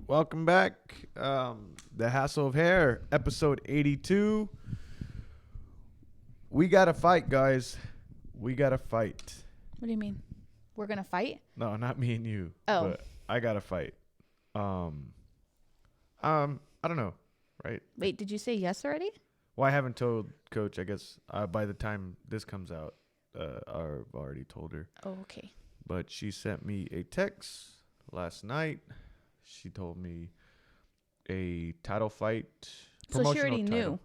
Welcome back. The Hassle of Hair, episode 82. We got to fight, guys. We got to fight. What do you mean? We're going to fight? No, not me and you. Oh. But I got to fight. I don't know, right? Wait, did you say yes already? Well, I haven't told Coach. I guess by the time this comes out, I've already told her. Oh, okay. But she sent me a text last night. She told me a title fight. So she already title. knew.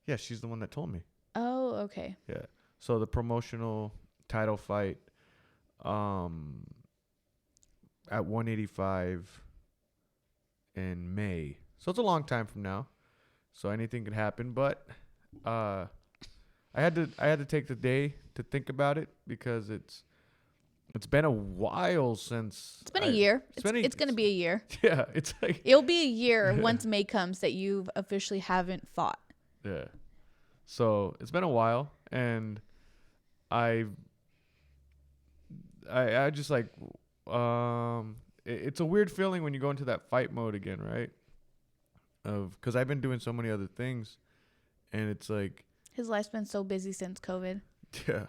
Yeah, she's the one that told me. Oh, okay. Yeah. So the promotional title fight at 185 in May. So it's a long time from now. So anything could happen, but I had to take the day to think about it because it's been a while since. It's been a year. It's going to be a year. Yeah, it's like It'll be a year once May comes that you officially haven't fought. yeah. So it's been a while, and I just like it's a weird feeling when you go into that fight mode again, right? Because I've been doing so many other things, and it's like His life's been so busy since COVID. yeah,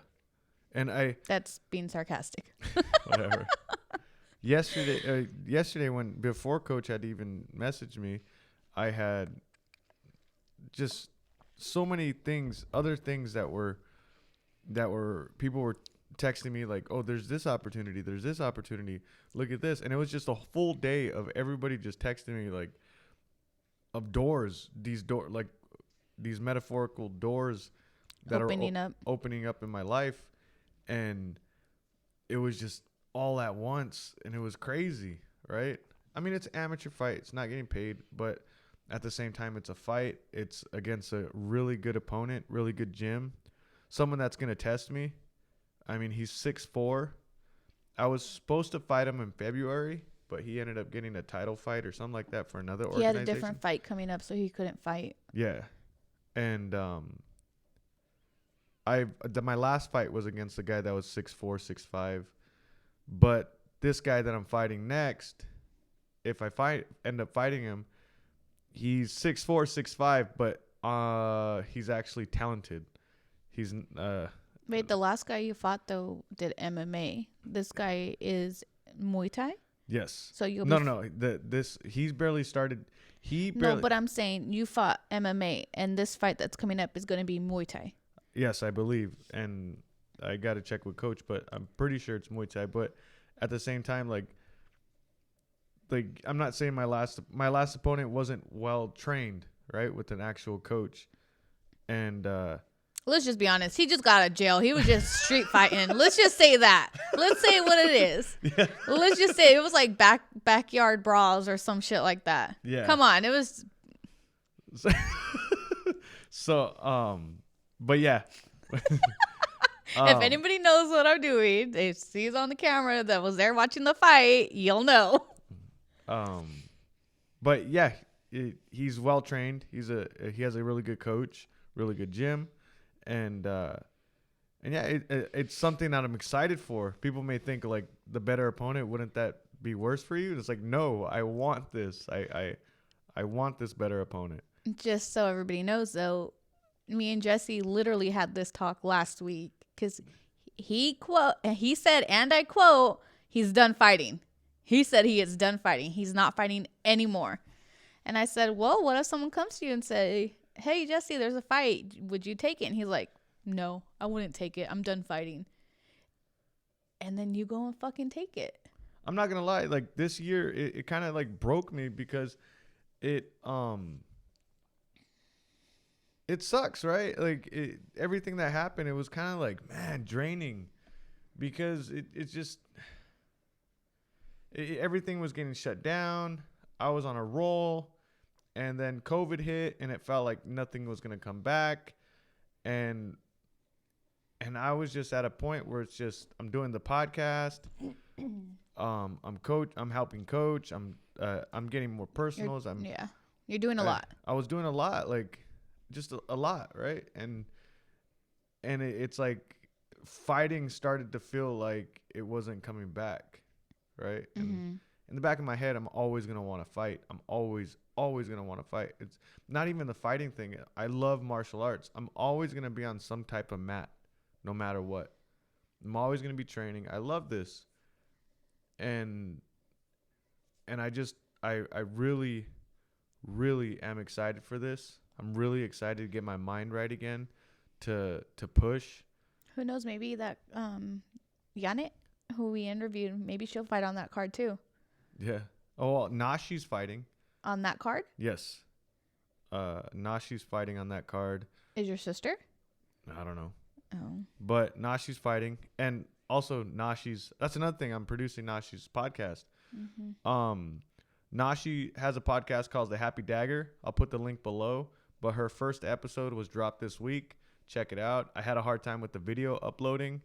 and That's being sarcastic. whatever. Yesterday when before Coach had even messaged me, I had just so many things, other things that were people were texting me like, oh, there's this opportunity, look at this, and it was just a full day of everybody just texting me like of doors, these metaphorical doors that are opening up in my life, and it was just all at once, and it was crazy, right? I mean, it's an amateur fight, it's not getting paid, but at the same time, it's a fight. It's against a really good opponent, really good gym, someone that's going to test me. I mean, he's 6'4". I was supposed to fight him in February, but he ended up getting a title fight or something like that for another organization. He had a different fight coming up, so he couldn't fight. Yeah. And my last fight was against a guy that was 6'4", 6'5". But this guy that I'm fighting next, if I end up fighting him, he's 6'4", 6'5", but he's actually talented. He's Wait, the last guy you fought though did MMA. This guy is Muay Thai. yes. So you'll no. He's barely started. No, but I'm saying you fought MMA, and this fight that's coming up is going to be Muay Thai. Yes, I believe, and I got to check with Coach, but I'm pretty sure it's Muay Thai. But at the same time, like I'm not saying my last opponent wasn't well trained, right, with an actual coach, and let's just be honest. He just got out of jail. He was just street fighting. Let's just say that. Let's say what it is. Yeah. Let's just say it was like backyard brawls or some shit like that. Yeah. Come on, it was. So, but yeah. If anybody knows what I'm doing, they sees on the camera that was there watching the fight, you'll know. But yeah, he's well trained. He has a really good coach, really good gym, and yeah, it's something that I'm excited for. People may think like the better opponent, wouldn't that be worse for you? It's like, no, I want this. I want this better opponent. Just so everybody knows, though, me and Jesse literally had this talk last week because he said, and I quote, he's done fighting. He said he is done fighting. He's not fighting anymore. And I said, well, what if someone comes to you and say, hey, Jesse, there's a fight. Would you take it? And he's like, no, I wouldn't take it. I'm done fighting. And then you go and fucking take it. I'm not going to lie. Like this year, it kind of like broke me because it sucks, right? Like everything that happened, it was kind of like, man, draining because it's just everything was getting shut down. I was on a roll, and then COVID hit, and it felt like nothing was going to come back. And I was just at a point where it's just, I'm doing the podcast. I'm helping coach. I'm getting more personals. You're doing a lot. I was doing a lot, like just a lot, right? And it's like fighting started to feel like it wasn't coming back, right? Mm-hmm. in the back of my head, I'm always going to want to fight. I'm always going to want to fight. It's not even the fighting thing. I love martial arts. I'm always going to be on some type of mat, no matter what. I'm always going to be training. I love this. And I really, really am excited for this. I'm really excited to get my mind right again, to push. Who knows? Maybe that Yanit, who we interviewed, maybe she'll fight on that card too. Yeah. Oh, well, Nashi's fighting on that card. Yes. Nashi's fighting on that card. Is your sister? I don't know. Oh. But Nashi's fighting, and also Nashi's. That's another thing. I'm producing Nashi's podcast. Mm-hmm. Nashi has a podcast called The Happy Dagger. I'll put the link below. But her first episode was dropped this week. Check it out. I had a hard time with the video uploading,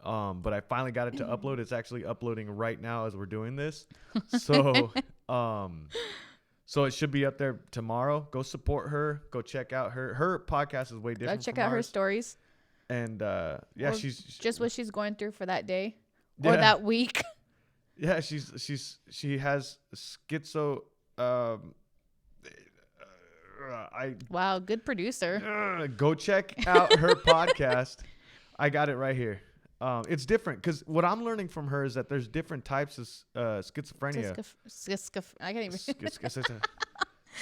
but I finally got it to upload. It's actually uploading right now as we're doing this. So, so it should be up there tomorrow. Go support her. Go check out her. Her podcast is way different. Go check out her stories. And yeah, she's just what she's going through for that day or that week. Yeah, she has schizo. Wow, good producer. Go check out her podcast. I got it right here. It's different because what I'm learning from her is that there's different types of schizophrenia. I can't even.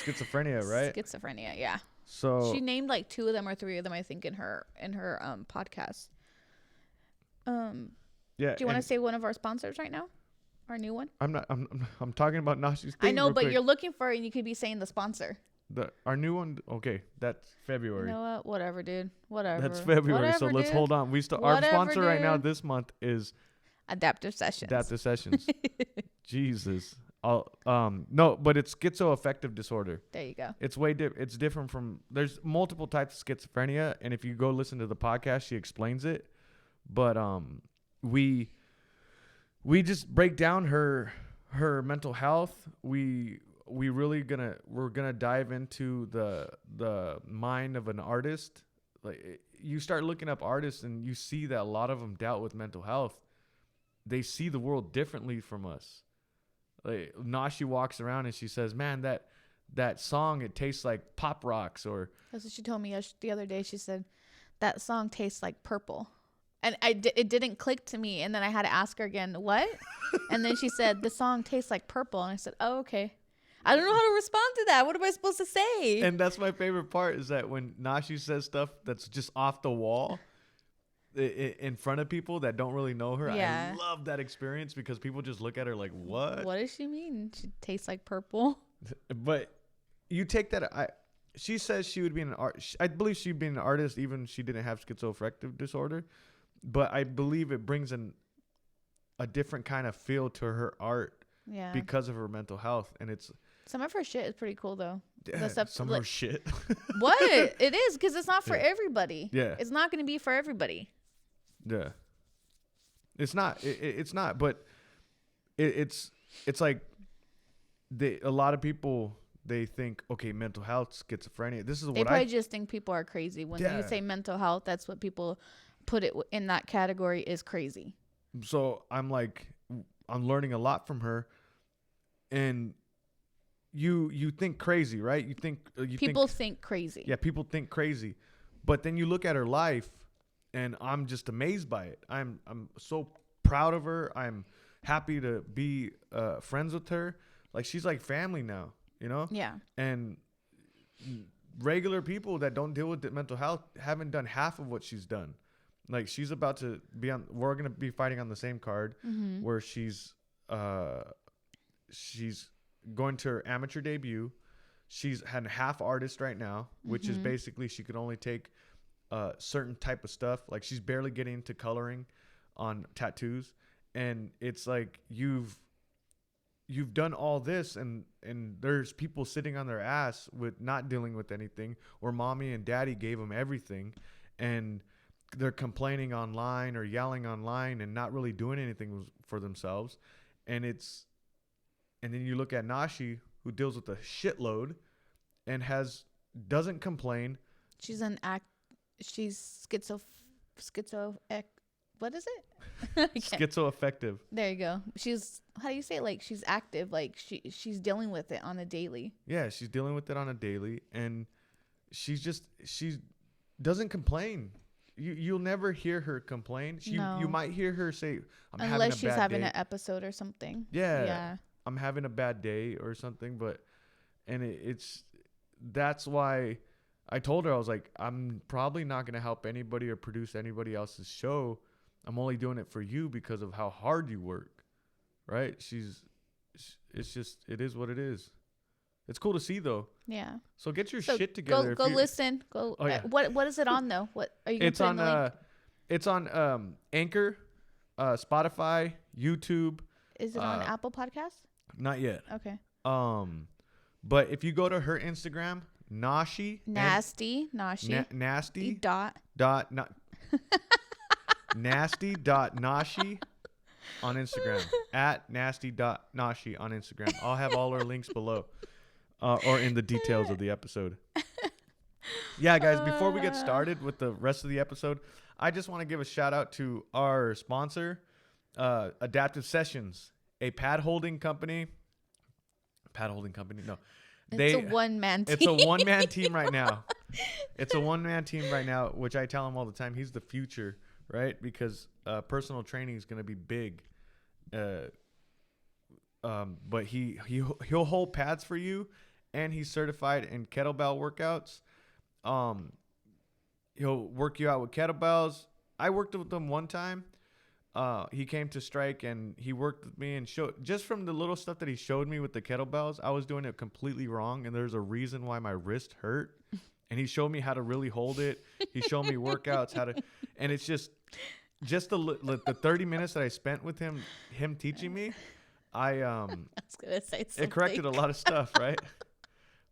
Schizophrenia, right? Schizophrenia, yeah. So she named like 2 of them or 3 of them, I think, in her podcast. Yeah. Do you want to say one of our sponsors right now? Our new one? I'm talking about Nashi's thing. I know, but you're looking for it, and you could be saying the sponsor. Our new one, okay, that's February. You know what? Whatever, dude. Whatever. That's February. Whatever, so let's hold on. Our sponsor right now this month is Adaptive Sessions. Adaptive Sessions. Jesus. No, but it's schizoaffective disorder. There you go. It's it's different from. There's multiple types of schizophrenia, and if you go listen to the podcast, she explains it. But we just break down her mental health. We're gonna dive into the mind of an artist. Like, you start looking up artists and you see that a lot of them dealt with mental health. They see the world differently from us. Like, Nashi walks around and she says, "Man, that song, it tastes like Pop Rocks," or that's what she told me the other day. She said that song tastes like purple. And it didn't click to me. And then I had to ask her again, what? And then she said, the song tastes like purple. And I said, oh, okay. I don't know how to respond to that. What am I supposed to say? And that's my favorite part, is that when Nashi says stuff that's just off the wall in front of people that don't really know her. Yeah. I love that experience because people just look at her like, what? What does she mean? She tastes like purple. But you take that. She says she would be an art. I believe she'd be an artist even if she didn't have schizoaffective disorder. But I believe it brings a different kind of feel to her art, because of her mental health. And it's some of her shit is pretty cool though. Yeah, some of her shit. What? It is, because it's not for everybody. Yeah, it's not going to be for everybody. Yeah, it's not. It's not. But it's like a lot of people, they think, okay, mental health, schizophrenia. This is what they probably just think people are crazy when you say mental health. That's what people put it in that category, is crazy. So I'm learning a lot from her, and you think crazy, right? You think people think crazy. Yeah, people think crazy, but then you look at her life, and I'm just amazed by it. I'm so proud of her. I'm happy to be friends with her. Like, she's like family now, you know? Yeah. And regular people that don't deal with mental health haven't done half of what she's done. Like, she's about to be we're going to be fighting on the same card, where she's going to her amateur debut. She's had half artist right now, which is basically she could only take certain type of stuff. Like, she's barely getting into coloring on tattoos. And it's like, you've done all this, and there's people sitting on their ass with not dealing with anything, or mommy and daddy gave them everything, and they're complaining online or yelling online and not really doing anything for themselves. And then you look at Nashi, who deals with a shitload and doesn't complain. She's schizoaffective. what is it? Schizoaffective. There you go. She's, how do you say it? Like, she's active. Like, she's dealing with it on a daily. Yeah, she's dealing with it on a daily, and she doesn't complain. You'll never hear her complain. You might hear her say, "I'm having a bad day." Unless she's having an episode or something. Yeah. I'm having a bad day or something, that's why I told her, I was like, I'm probably not going to help anybody or produce anybody else's show. I'm only doing it for you because of how hard you work. Right? It is what it is. It's cool to see though. Yeah. So get your shit together. Go listen. Go. Oh, yeah. What is it on though? What are you? It's on Anchor, Spotify, YouTube. Is it on Apple Podcasts? Not yet. Okay. But if you go to her Instagram, Nashi. Nasty. Nasty.nashi on Instagram. At nasty.nashi on Instagram. I'll have all our links below. Or in the details of the episode. Yeah, guys, before we get started with the rest of the episode, I just want to give a shout out to our sponsor, Adaptive Sessions, a pad holding company. No. It's a one-man team. It's a one-man team right now. Which I tell him all the time. He's the future, right? Because personal training is going to be big. But he'll hold pads for you, and he's certified in kettlebell workouts. He'll work you out with kettlebells. I worked with him one time. He came to Strike and he worked with me and showed, just from the little stuff that he showed me with the kettlebells, I was doing it completely wrong. And there's a reason why my wrist hurt. And he showed me how to really hold it. He showed me workouts, and it's just the 30 minutes that I spent with him teaching me, I was gonna say something. It corrected a lot of stuff, right?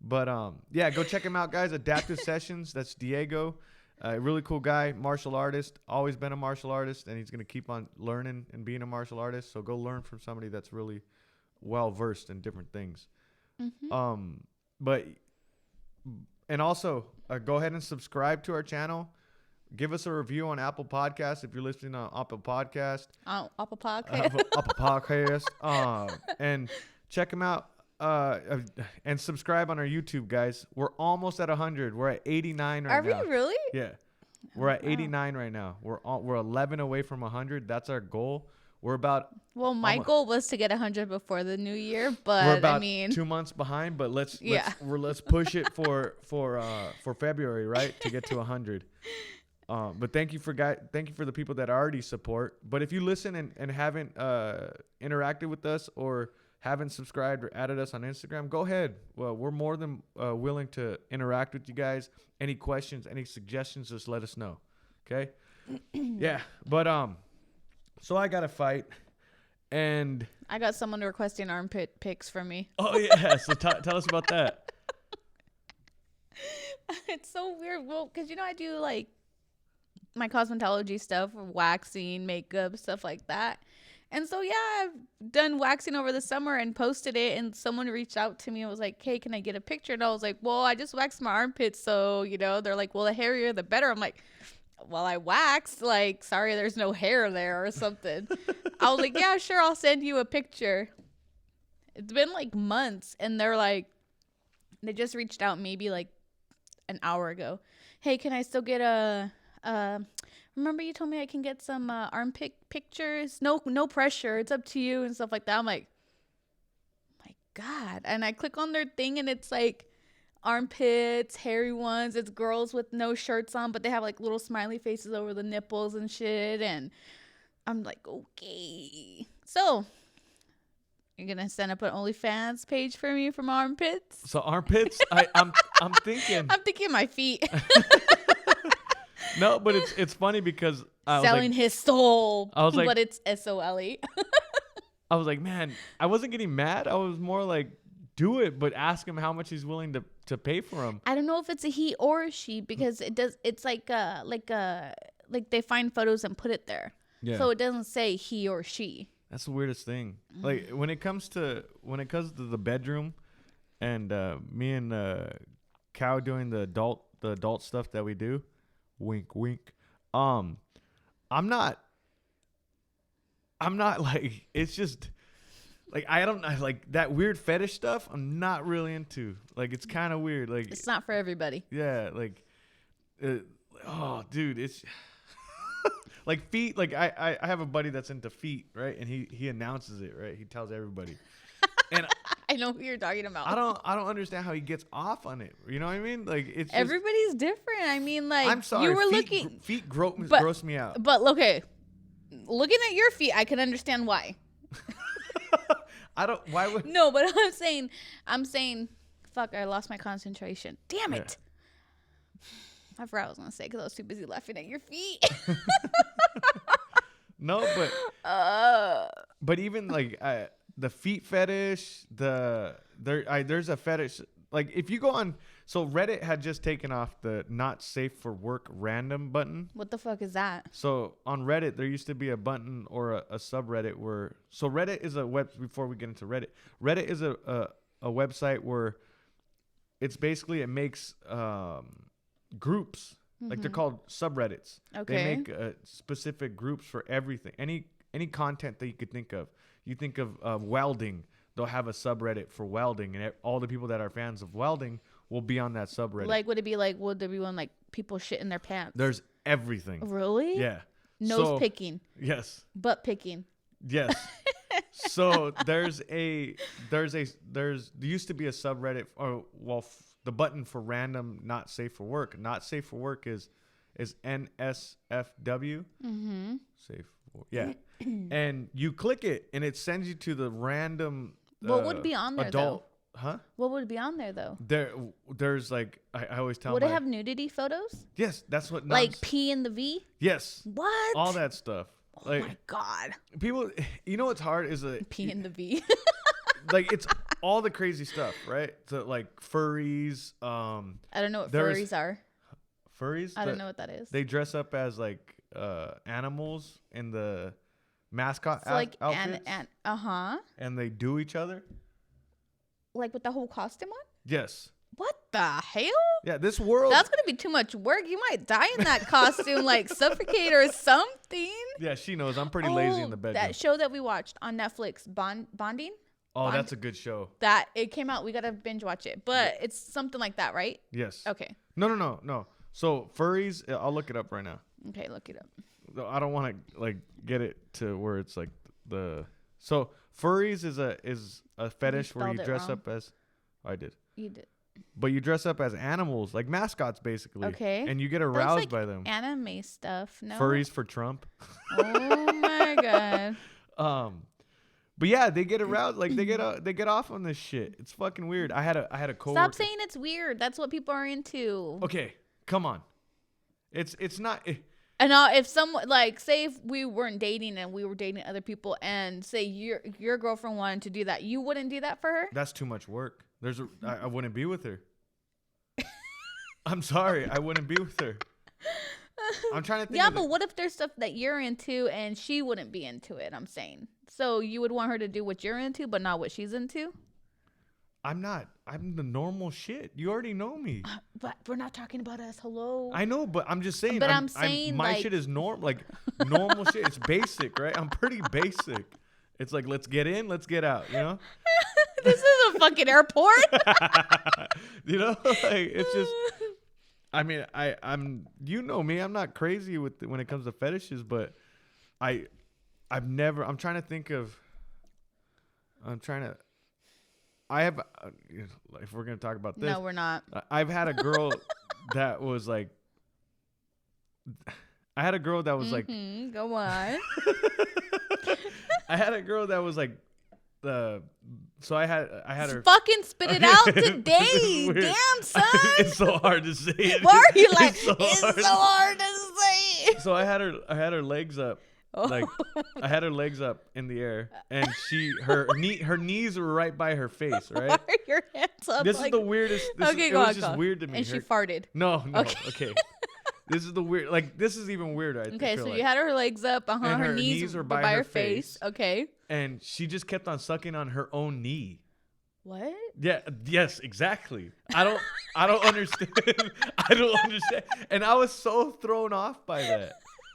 But yeah, go check him out, guys. Adaptive Sessions. That's Diego, a really cool guy, martial artist. Always been a martial artist, and he's gonna keep on learning and being a martial artist. So go learn from somebody that's really well versed in different things. Mm-hmm. And also go ahead and subscribe to our channel. Give us a review on Apple Podcasts if you're listening on Apple Podcast. Apple Podcast. Apple Podcast. And check them out. And subscribe on our YouTube, guys. We're almost at 100. We're at 89 right now. Are we really? Yeah. We're at 89 right now. We're 11 away from 100. That's our goal. We're about. Well, my goal was to get 100 before the new year, but we're about 2 months behind. But let's push it for February, right, to get to 100. But thank you for the people that already support. But if you listen and haven't interacted with us or haven't subscribed or added us on Instagram, go ahead. Well, we're more than willing to interact with you guys. Any questions, any suggestions, just let us know. Okay? Yeah. But so I got a fight, and I got someone requesting armpit pics from me. Oh yeah. So tell us about that. It's so weird. Well, because I do like my cosmetology stuff, waxing, makeup, stuff like that. And so, yeah, I've done waxing over the summer and posted it. And someone reached out to me and was like, hey, can I get a picture? And I was like, well, I just waxed my armpits. So, they're like, well, the hairier, the better. I'm like, well, I waxed. Like, sorry, there's no hair there or something. I was like, yeah, sure. I'll send you a picture. It's been like months. And they just reached out maybe like an hour ago. Hey, can I still get remember you told me I can get some armpit pictures? No pressure. It's up to you and stuff like that. I'm like, my God. And I click on their thing and it's like armpits, hairy ones. It's girls with no shirts on, but they have like little smiley faces over the nipples and shit. And I'm like, okay. So you're going to send up an OnlyFans page for me from armpits? So armpits, I'm thinking. I'm thinking my feet. No, but it's funny because selling his soul. I was like, but it's SOLE. I was like, man, I wasn't getting mad. I was more like, do it, but ask him how much he's willing to pay for him. I don't know if it's a he or a she because it's like they find photos and put it there. Yeah. So it doesn't say he or she. That's the weirdest thing. Mm-hmm. Like when it comes to the bedroom, and me and Cow doing the adult stuff that we do. Wink, wink. I'm not I'm not like, it's just like, I don't know, like that weird fetish stuff. I'm not really into. Like, it's kind of weird. Like, it's not for everybody. Yeah, like, oh, dude, it's like feet. Like, I have a buddy that's into feet, right? And he announces it, right? He tells everybody. And I know who you're talking about. I don't understand how he gets off on it. You know what I mean? Like, it's just, everybody's different. I mean, like, I'm sorry, you were feet gross me out. But okay, looking at your feet, I can understand why. I don't. Why would? No, but I'm saying, fuck, I lost my concentration. Damn it. Yeah. I forgot what I was gonna say because I was too busy laughing at your feet. No, but even like the feet fetish, there's a fetish. Like, if you go on, so Reddit had just taken off the not safe for work random button. What the fuck is that? So on Reddit, there used to be a button or a subreddit where, so Reddit is a web, before we get into Reddit is a website where it's basically, it makes groups, like they're called subreddits. Okay. They make specific groups for everything. Any content that you could think of. You think of welding, they'll have a subreddit for welding, and all the people that are fans of welding will be on that subreddit. Like, would there be one like people shit in their pants? There's everything. Really? Yeah. Nose picking. Yes. Butt picking. Yes. So there used to be a subreddit, or the button for random not safe for work. Not safe for work is NSFW. Mm-hmm. Safe. Yeah. And you click it and it sends you to the random what would be on there adult, though? Huh? What would be on there though? There's like, I always tell would it have nudity photos? Yes, that's what like P in the V? Yes. What? All that stuff. Oh like, my god. People, you know what's hard is a P in the V. Like, it's all the crazy stuff, right? So like furries, I don't know what furries are. Furries? I don't know what that is. They dress up as like animals in the mascot like outfits. And they do each other. Like with the whole costume on? Yes. What the hell? Yeah, this world. That's going to be too much work. You might die in that costume, like suffocate or something. Yeah, she knows. I'm pretty lazy in the bedroom. That show that we watched on Netflix, Bonding? Oh, that's a good show. That it came out. We got to binge watch it. But it's something like that, right? Yes. Okay. No. So furries, I'll look it up right now. Okay, look it up. I don't want to like get it to where it's like so furries is a fetish where you dress up as. I did. You did. But you dress up as animals, like mascots, basically. Okay. And you get aroused by them. Anime stuff. No. Furries for Trump. Oh my god. But yeah, they get aroused, like they get off on this shit. It's fucking weird. I had a coworker. Stop saying it's weird. That's what people are into. Okay, come on. It's not. And if someone, like, say if we weren't dating and we were dating other people, and say your girlfriend wanted to do that, you wouldn't do that for her? That's too much work. I wouldn't be with her. I'm sorry, I wouldn't be with her. I'm trying to think. Yeah, but what if there's stuff that you're into and she wouldn't be into it? I'm saying. So you would want her to do what you're into, but not what she's into? I'm not. I'm the normal shit. You already know me. But we're not talking about us. Hello. I know, but I'm just saying. But I'm saying my shit is normal shit. It's basic, right? I'm pretty basic. It's like, let's get in, let's get out. You know. This is a fucking airport. You know, like, it's just. I mean, I'm. You know me. I'm not crazy when it comes to fetishes, but I've never. I'm trying to think of. I have, if we're going to talk about this. No, we're not. I've had a girl that was like, Go on. I had a girl that was like, so I had her. Fucking spit it out today. Damn, son. It's so hard to say it. Why are you like, it's so hard to say. So I had her legs up. Like, I had her legs up in the air, and her knees were right by her face, right? Why are your hands up? This is the weirdest. It was just weird to me. And she farted. No. Okay. This is the weird. Like, this is even weirder. Okay, so you had her legs up. And her knees were by her face. Okay. And she just kept on sucking on her own knee. What? Yeah. Yes. Exactly. I don't understand. I don't understand. And I was so thrown off by that.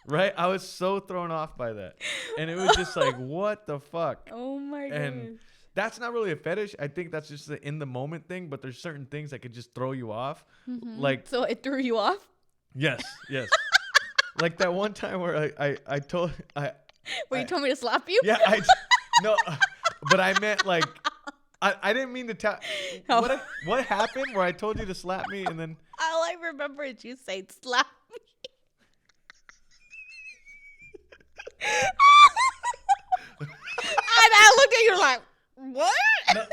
Right? I was so thrown off by that. And it was just like, what the fuck? Oh my god. And that's not really a fetish. I think that's just the in the moment thing, but there's certain things that could just throw you off. Mm-hmm. Like, so it threw you off? Yes. Like that one time where I told you told me to slap you? Yeah, no, but I meant like I didn't mean to tell. What happened where I told you to slap me and then all I remember is you saying slap me. And I looked at you like, what? No,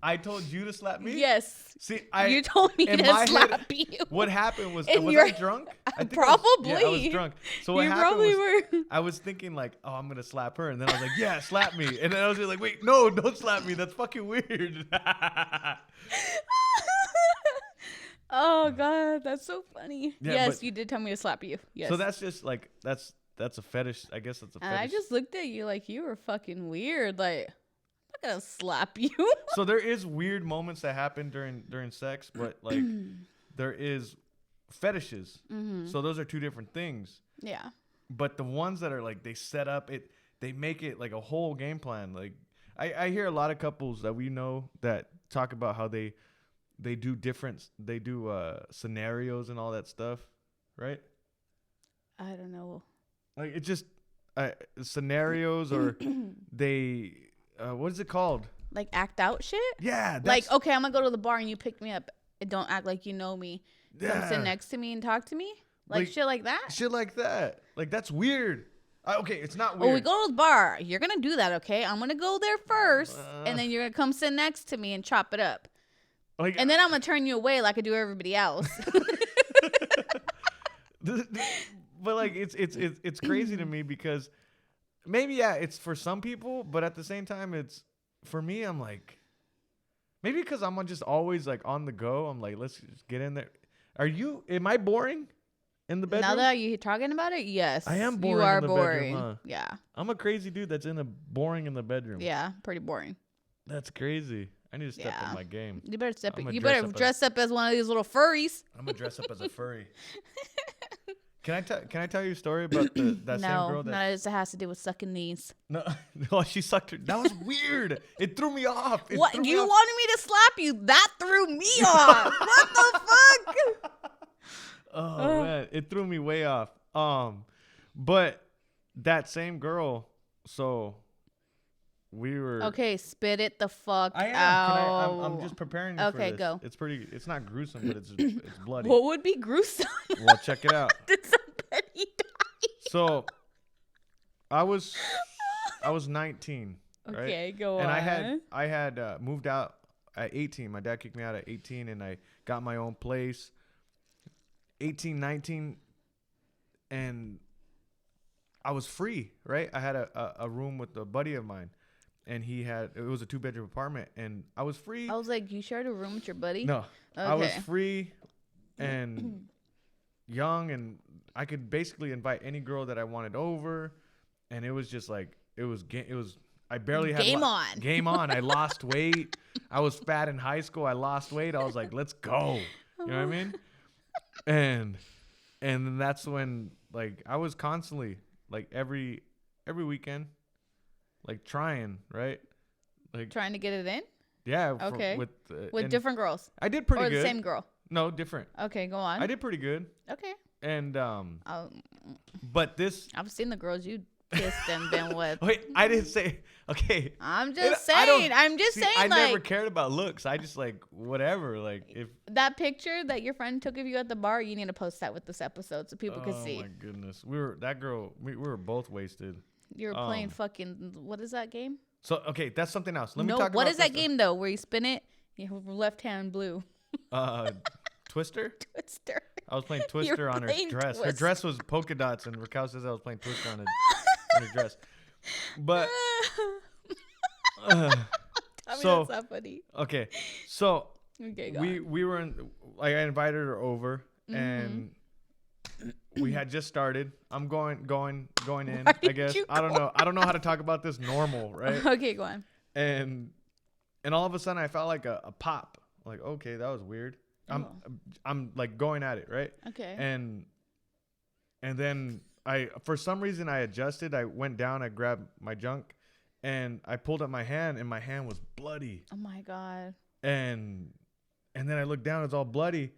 I told you to slap me? Yes. See, you told me to slap you. What happened was I drunk? I think probably. I was drunk. So what you happened probably was were. I was thinking like, oh, I'm gonna slap her, and then I was like, yeah, slap me, and then I was just like, wait, no, don't slap me. That's fucking weird. Oh god, that's so funny. Yeah, yes, you did tell me to slap you. Yes. So that's just like that's a fetish. I guess that's a fetish. And I just looked at you like you were fucking weird. Like, I'm not gonna slap you. So there is weird moments that happen during sex, but like there is fetishes. Mm-hmm. So those are two different things. Yeah. But the ones that are like they set up it, they make it like a whole game plan. Like I hear a lot of couples that we know that talk about how they do scenarios and all that stuff, right? I don't know. Like it just scenarios or they what is it called? Like act out shit? Yeah. Like, okay, I'm gonna go to the bar and you pick me up and don't act like you know me. Come sit next to me and talk to me? Like shit like that? Shit like that. Like that's weird. Okay, it's not weird. Oh, we go to the bar. You're gonna do that, okay? I'm gonna go there first, and then you're gonna come sit next to me and chop it up. Like, and then I'm gonna turn you away like I do everybody else. But like it's crazy to me because maybe it's for some people, but at the same time it's for me. I'm like, maybe because I'm just always like on the go. I'm like, let's just get in there. Am I boring in the bedroom? Now that you're talking about it, yes, I am boring. You are in the boring. Bedroom, huh? Yeah, I'm a crazy dude that's boring in the bedroom. Yeah, pretty boring. That's crazy. I need to step up my game. You better step up. You better dress up as one of these little furries. I'm gonna dress up as a furry. Can I tell you a story about that same girl? No, it has to do with sucking knees. No, she sucked her. That was weird. It threw me off. What? You wanted me to slap you? That threw me off. What the fuck? Oh man, it threw me way off. But that same girl. So we were. Okay, spit it the fuck I am. out. I'm just preparing you for this. Okay, go. It's not gruesome, but it's bloody. What would be gruesome? Well, check it out. Did somebody die? So I was 19. Okay, right? go on. And I had moved out at 18. My dad kicked me out at 18, and I got my own place. 18, 19, and I was free. Right? I had a room with a buddy of mine. And it was a 2-bedroom apartment, and I was free. I was like, you shared a room with your buddy? No, okay. I was free and young, and I could basically invite any girl that I wanted over. And it was just like, I barely had game on. Game on. I lost weight. I was fat in high school. I lost weight. I was like, let's go. You know what I mean? And then that's when, like, I was constantly, like, every weekend, like trying, right? Like trying to get it in? Yeah. Okay. With different girls? I did pretty good. Or the same girl? No, different. Okay, go on. I did pretty good. Okay. And but this I've seen the girls you kissed and been with. Wait, I didn't say okay. I'm just saying. I never cared about looks. I just like whatever. Like if that picture that your friend took of you at the bar, you need to post that with this episode so people can see. Oh my goodness. We were both wasted. You're playing fucking, what is that game? So, okay, that's something else. Let me talk about what is that game, though, where you spin it, your left hand blue? Twister? Twister. I was playing Twister on her dress. Twister. Her dress was polka dots, and Raquel says I was playing Twister on her dress. But, tell me that's not funny. Okay, so okay, we were I invited her over, and we had just started. I'm going in. I guess I don't know. I don't know how to talk about this normal, right? Okay, go on. And all of a sudden, I felt like a pop. Like, okay, that was weird. I'm like going at it, right? Okay. And then for some reason I adjusted. I went down, I grabbed my junk, and I pulled up my hand, and my hand was bloody. Oh my God. And then I looked down, it's all bloody.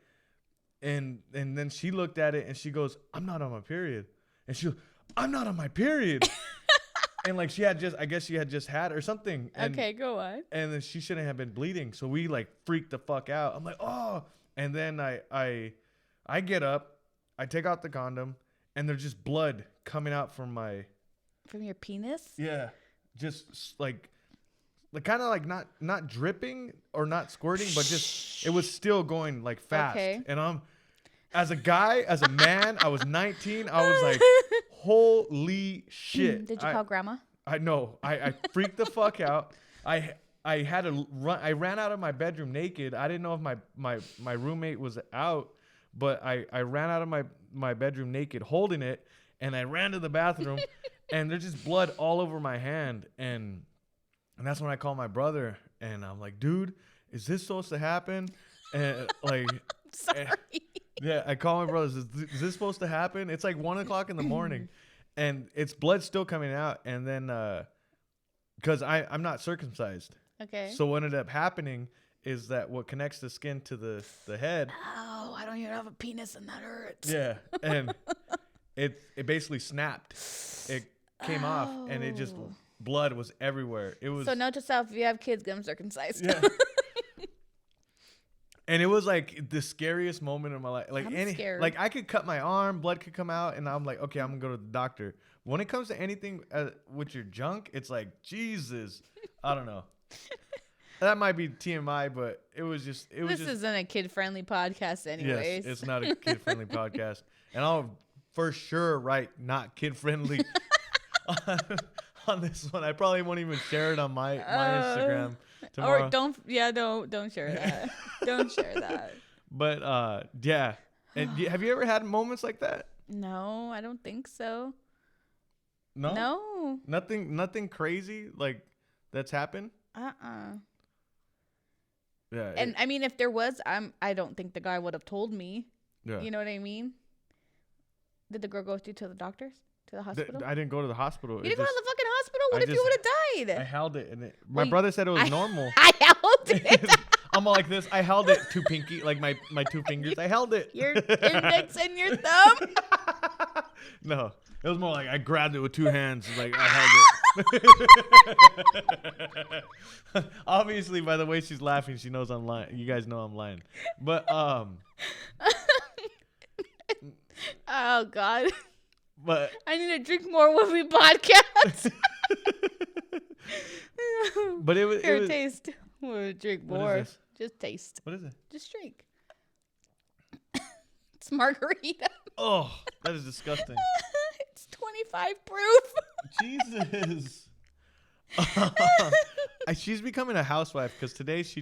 And then she looked at it and she goes, "I'm not on my period." And she goes, "I'm not on my period." And like I guess she had just had or something. And, okay, go on. And then she shouldn't have been bleeding. So we like freaked the fuck out. I'm like, "Oh." And then I get up, I take out the condom, and there's just blood coming out from your penis? Yeah. Just like kind of like not dripping or not squirting, but just it was still going like fast. Okay. And as a guy, as a man, I was 19. I was like, holy shit. Did you call grandma? I know. I freaked the fuck out. I had to run. I ran out of my bedroom naked. I didn't know if my roommate was out, but I ran out of my bedroom naked holding it, and I ran to the bathroom and there's just blood all over my hand. And that's when I called my brother, and I'm like, "Dude, is this supposed to happen?" And like, sorry. Yeah, I call my brother. Is this supposed to happen? It's like 1:00 in the morning, and it's blood still coming out. And then, because I'm not circumcised. Okay. So what ended up happening is that what connects the skin to the head. Oh, I don't even have a penis, and that hurts. Yeah, and it basically snapped. It came off, and it just blood was everywhere. It was. So note to self: if you have kids, get them circumcised. Yeah. And it was like the scariest moment of my life. Like I'm scared. like I could cut my arm, blood could come out, and I'm like, okay, I'm gonna go to the doctor. When it comes to anything with your junk, it's like Jesus. I don't know. That might be TMI, but it was just. This isn't a kid-friendly podcast, anyways. Yes, it's not a kid-friendly podcast, and I'll for sure write not kid-friendly on this one. I probably won't even share it on my Instagram tomorrow. Or don't share that. Don't share that. But yeah. And have you ever had moments like that? No, I don't think so. No. Nothing crazy like that's happened. Yeah. And I mean, if there was, I don't think the guy would have told me. Yeah. You know what I mean? Did the girl go with you to the doctors? To the hospital? I didn't go to the hospital. You didn't go to the fucking hospital? What if you would have died? I held it, and my brother said it was normal. I held it. I'm like this. I held it two pinky, like my two fingers. I held it. Your index and your thumb? No, it was more like I grabbed it with two hands. Like I held it. Obviously, by the way she's laughing, she knows I'm lying. You guys know I'm lying. But oh God. But I need to drink more when we podcast. But it was. Here, taste. We'll drink more. Is this? Just taste. What is it? Just drink. It's margarita. Oh, that is disgusting. It's 25 proof. Jesus. She's becoming a housewife because today she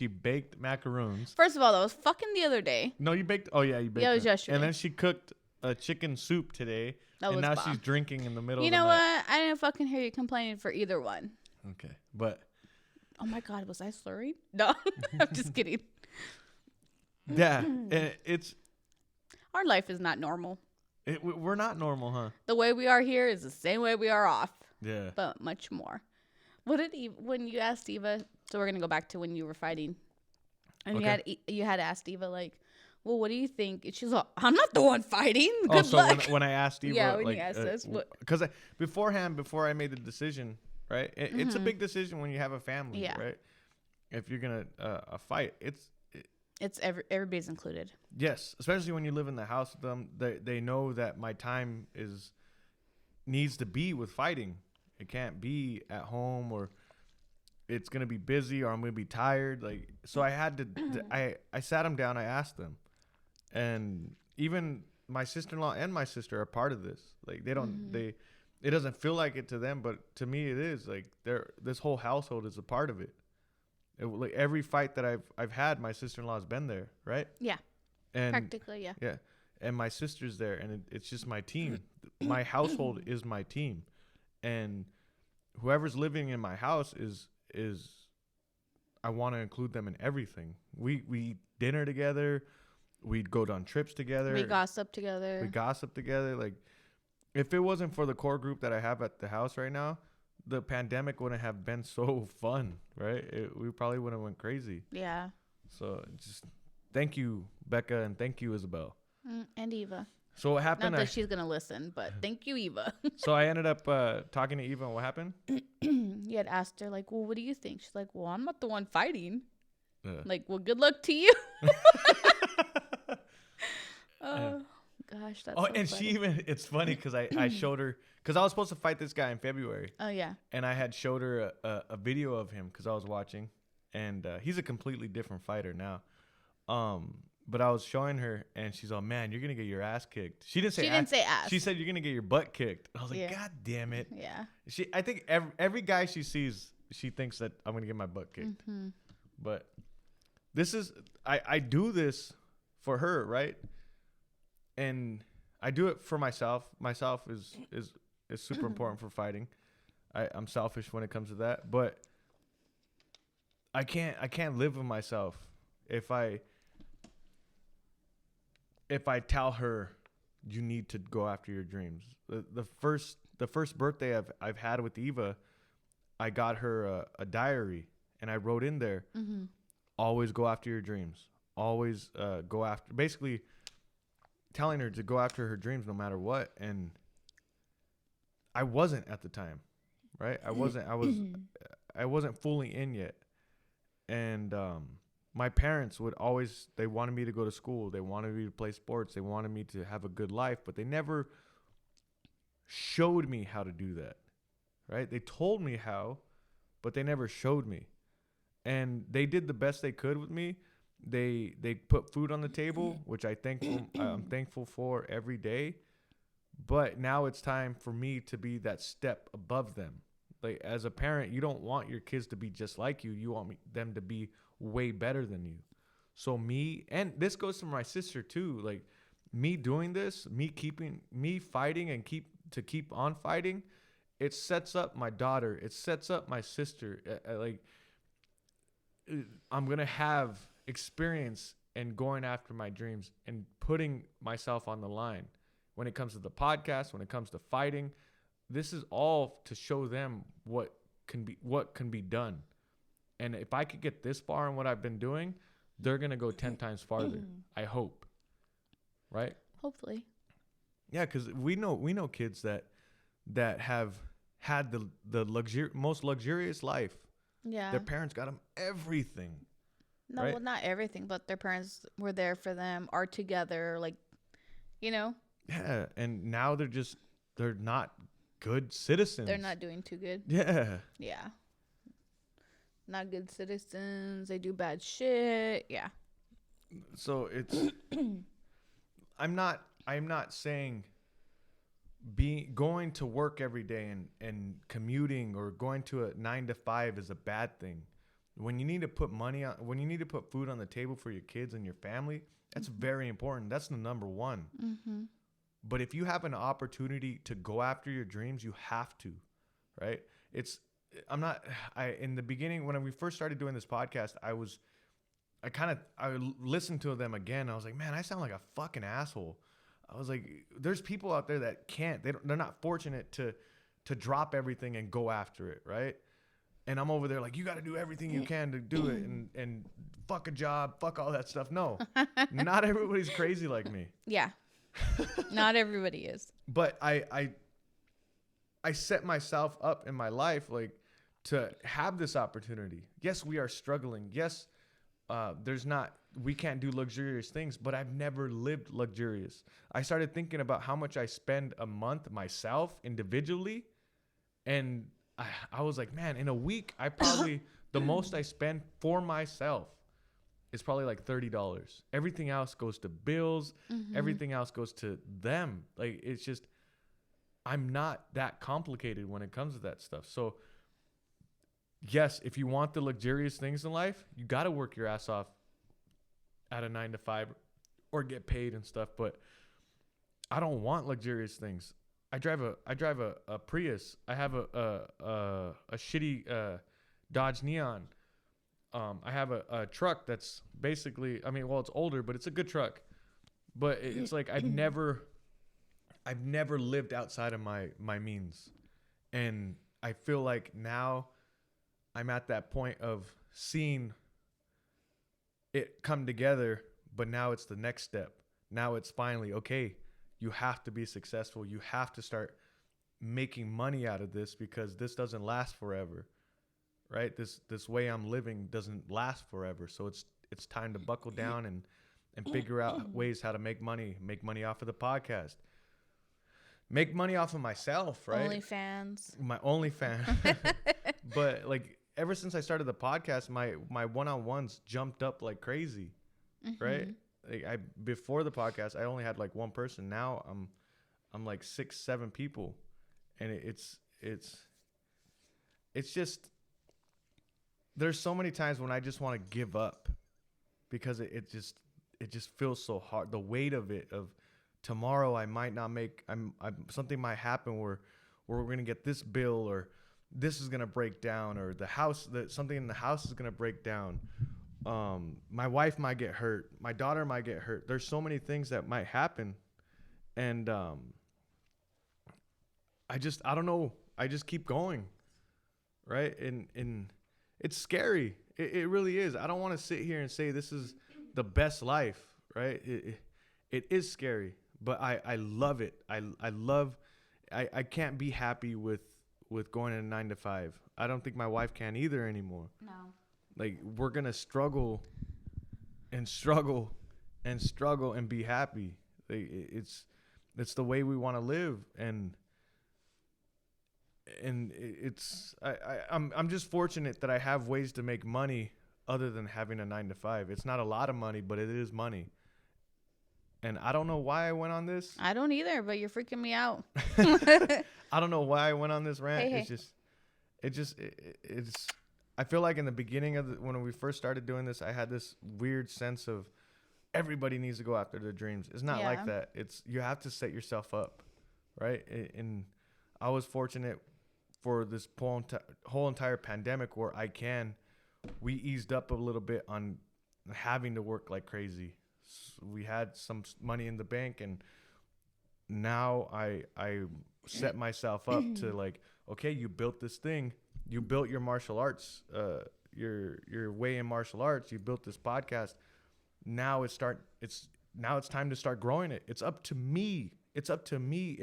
baked macaroons. First of all, that was fucking the other day. No, you baked. Oh yeah, you baked. Yeah, it was yesterday. And then she cooked a chicken soup today, and now she's drinking in the middle. You of the know night. what? I didn't fucking hear you complaining for either one. Okay, but. Oh my God, was I slurring? No, I'm just kidding. Yeah, it's. Our life is not normal. We're not normal, huh? The way we are here is the same way we are off. Yeah. But much more. What did when you asked Eva? So we're gonna go back to when you were fighting, and you had asked Eva like, well, what do you think? And she's like, I'm not the one fighting. Good luck. When I asked Eva, yeah, when you asked us, because before I made the decision, right? It's a big decision when you have a family, right? If you're gonna fight, it's everybody's included. Yes, especially when you live in the house with them, they know that my time needs to be with fighting. It can't be at home, or it's gonna be busy, or I'm gonna be tired. Like, so I had to. I sat them down. I asked them, and even my sister-in-law and my sister are part of this. Like, they don't it doesn't feel like it to them, but to me it is. Like, this whole household is a part of it. Like every fight that I've had, my sister-in-law has been there, right? Yeah. And practically, yeah. Yeah, and my sister's there, and it's just my team. My household is my team, and whoever's living in my house is I want to include them in everything. We eat dinner together. We'd go on trips together. We gossip together. Like, if it wasn't for the core group that I have at the house right now, the pandemic wouldn't have been so fun, right? We probably wouldn't have went crazy. Yeah. So just thank you, Becca, and thank you, Isabel. And Eva. So what happened? Not that she's going to listen, but thank you, Eva. So I ended up talking to Eva, and what happened? You had asked her, like, well, what do you think? She's like, well, I'm not the one fighting. Like, well, good luck to you. Gosh, that's so and funny. she even, it's funny because I showed her, because I was supposed to fight this guy in February. Oh, yeah. And I had showed her a video of him because I was watching. And he's a completely different fighter now. But I was showing her, and she's all, man, you're going to get your ass kicked. She didn't say ass. She said, you're going to get your butt kicked. I was like, God damn it. Yeah. I think every guy she sees, she thinks that I'm going to get my butt kicked. Mm-hmm. But this is, I do this for her, right? And I do it for myself. Myself is super important for fighting. I'm selfish when it comes to that. But I can't live with myself if I tell her you need to go after your dreams. The first birthday I've had with Eva, I got her a diary, and I wrote in there, always go after your dreams. Always go after, basically telling her to go after her dreams no matter what. And I wasn't at the time, right? I wasn't fully in yet. And my parents would always, they wanted me to go to school. They wanted me to play sports. They wanted me to have a good life, but they never showed me how to do that, right? They told me how, but they never showed me. And they did the best they could with me. They put food on the table, which I'm thankful for every day. But now it's time for me to be that step above them. Like, as a parent, you don't want your kids to be just like you. You want them to be way better than you. So me, and this goes to my sister too, like me doing this, me fighting and keep on fighting, it sets up my daughter, it sets up my sister. Like, I'm gonna have experience in going after my dreams and putting myself on the line when it comes to the podcast, when it comes to fighting. This is all to show them what can be done. And if I could get this far in what I've been doing, they're going to go 10 times farther. I hope. Right? Hopefully. Yeah, cuz we know kids that have had the most luxurious life. Yeah. Their parents got them everything. No, right? Well, not everything, but their parents were there for them, are together, like, you know. Yeah, and now they're not good citizens. They're not doing too good. Yeah. Yeah. Not good citizens. They do bad shit. Yeah. So it's I'm not saying going to work every day and commuting or going to a 9 to 5 is a bad thing. When you need to put when you need to put food on the table for your kids and your family, that's very important. That's the number one. Mm-hmm. But if you have an opportunity to go after your dreams, you have to, right? In the beginning, when we first started doing this podcast, I listened to them again. I was like, man, I sound like a fucking asshole. I was like, there's people out there that they're not fortunate to drop everything and go after it, right? And I'm over there like, you got to do everything you can to do it and fuck a job, fuck all that stuff. No, not everybody's crazy like me. Yeah. Not everybody is. But I set myself up in my life like to have this opportunity. Yes, we are struggling. Yes, we can't do luxurious things, but I've never lived luxurious. I started thinking about how much I spend a month myself individually. And I was like, man, in a week, I probably, the most I spend for myself is probably like $30. Everything else goes to bills. Mm-hmm. Everything else goes to them. Like, it's just, I'm not that complicated when it comes to that stuff. So yes, if you want the luxurious things in life, you got to work your ass off at a 9 to 5 or get paid and stuff. But I don't want luxurious things. I drive a Prius. I have a shitty Dodge Neon. I have a truck that's basically, it's older, but it's a good truck. But it's like I've never I've never lived outside of my means. And I feel like now I'm at that point of seeing it come together, but now it's the next step. Now it's finally, okay, you have to be successful. You have to start making money out of this because this doesn't last forever, right? This way I'm living doesn't last forever. So it's time to buckle down and figure out ways how to make money off of the podcast. Make money off of myself, right? OnlyFans. My OnlyFans. But like ever since I started the podcast, my one-on-ones jumped up like crazy, right? Like before the podcast, I only had like one person. Now I'm like 6-7 people, and it's just there's so many times when I just want to give up because it just feels so hard. The weight of it of tomorrow I might not make something might happen where we're going to get this bill, or this is going to break down, or something in the house is going to break down. My wife might get hurt. My daughter might get hurt. There's so many things that might happen. And I don't know. I just keep going. Right. And it's scary. It really is. I don't want to sit here and say this is the best life. Right. It is scary. But I love it. I can't be happy with going in a 9-to-5. I don't think my wife can either anymore. No. Like we're going to struggle and be happy. Like, it's the way we want to live. And I'm just fortunate that I have ways to make money other than having a 9-to-5. It's not a lot of money, but it is money. And I don't know why I went on this. I don't either, but you're freaking me out. I don't know why I went on this rant. Hey. It's I feel like in the beginning of when we first started doing this, I had this weird sense of everybody needs to go after their dreams. It's not like that. It's you have to set yourself up, right? And I was fortunate for this whole entire pandemic where we eased up a little bit on having to work like crazy. We had some money in the bank, and now I set myself up to like, okay, you built this thing, you built your martial arts, your way in martial arts, you built this podcast. Now it's time to start growing it. It's up to me. It's up to me